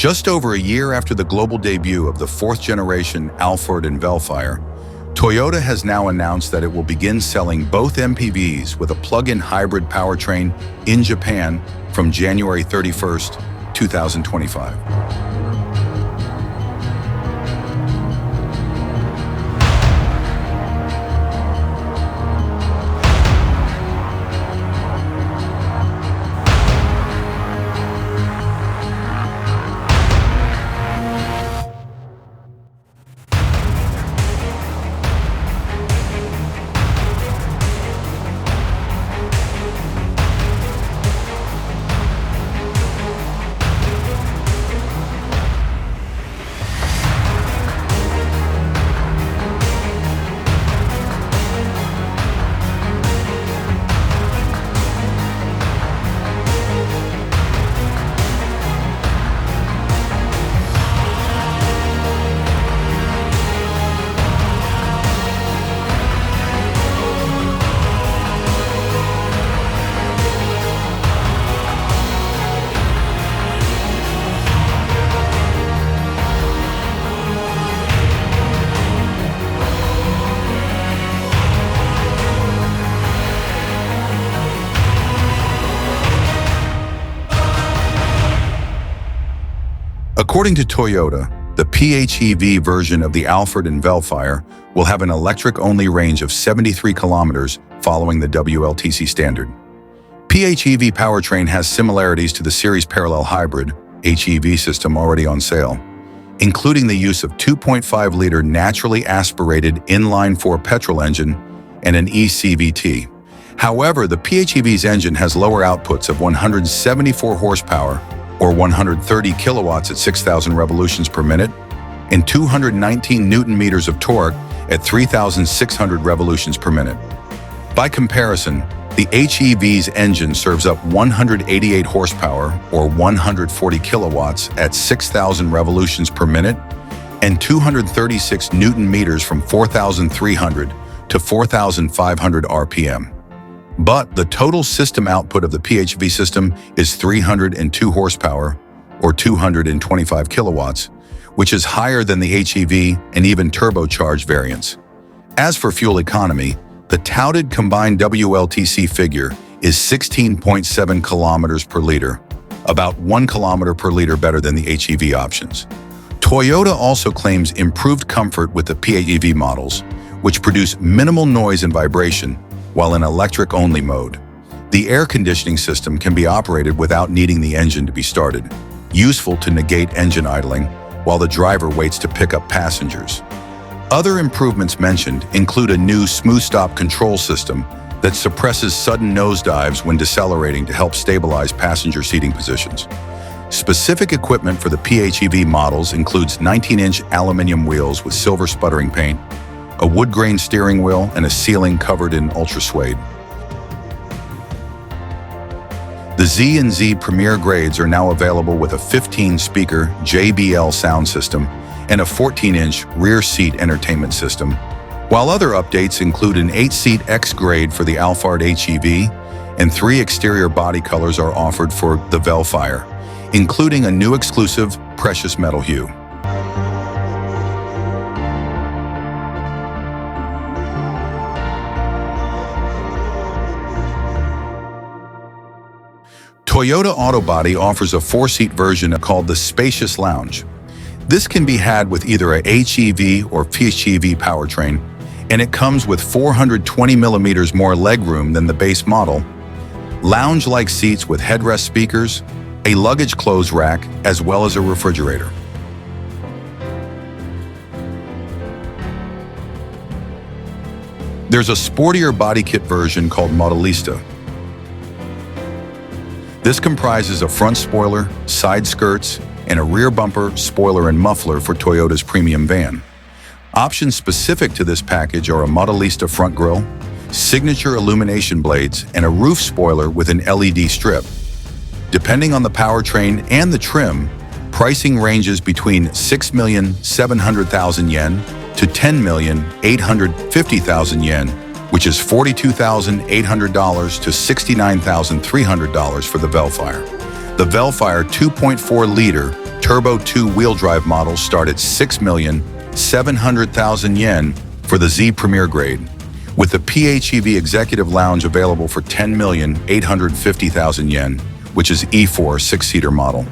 Just over a year after the global debut of the fourth-generation Alphard and Vellfire, Toyota has now announced that it will begin selling both MPVs with a plug-in hybrid powertrain in Japan from January 31st, 2025. According to Toyota, the PHEV version of the Alphard and Vellfire will have an electric-only range of 73 kilometers following the WLTC standard. PHEV powertrain has similarities to the series parallel hybrid HEV system already on sale, including the use of 2.5-liter naturally aspirated inline-four petrol engine and an eCVT. However, the PHEV's engine has lower outputs of 174 horsepower or 130 kilowatts at 6,000 revolutions per minute, and 219 Newton-meters of torque at 3,600 revolutions per minute. By comparison, the HEV's engine serves up 188 horsepower or 140 kilowatts at 6,000 revolutions per minute and 236 Newton-meters from 4,300 to 4,500 RPM. But the total system output of the PHEV system is 302 horsepower, or 225 kilowatts, which is higher than the HEV and even turbocharged variants. As for fuel economy, the touted combined WLTC figure is 16.7 kilometers per liter, about 1 kilometer per liter better than the HEV options. Toyota also claims improved comfort with the PHEV models, which produce minimal noise and vibration, while in electric-only mode. The air conditioning system can be operated without needing the engine to be started, useful to negate engine idling while the driver waits to pick up passengers. Other improvements mentioned include a new smooth stop control system that suppresses sudden nosedives when decelerating to help stabilize passenger seating positions. Specific equipment for the PHEV models includes 19-inch aluminum wheels with silver sputtering paint, a wood-grain steering wheel, and a ceiling covered in ultra suede. The Z and Z Premier grades are now available with a 15-speaker JBL sound system and a 14-inch rear seat entertainment system, while other updates include an 8-seat X grade for the Alphard HEV and 3 exterior body colors are offered for the Vellfire, including a new exclusive precious metal hue. Toyota Autobody offers a 4-seat version called the Spacious Lounge. This can be had with either a HEV or PHEV powertrain, and it comes with 420 millimeters more legroom than the base model, lounge-like seats with headrest speakers, a luggage clothes rack, as well as a refrigerator. There's a sportier body kit version called Modellista. This comprises a front spoiler, side skirts, and a rear bumper, spoiler, and muffler for Toyota's premium van. Options specific to this package are a Modellista front grille, signature illumination blades, and a roof spoiler with an LED strip. Depending on the powertrain and the trim, pricing ranges between 6,700,000 yen to 10,850,000 yen, which is $42,800 to $69,300 for the Vellfire. The Vellfire 2.4-liter Turbo 2 wheel-drive models start at 6,700,000 yen for the Z Premier grade, with the PHEV Executive Lounge available for 10,850,000 yen, which is E4 6-seater model.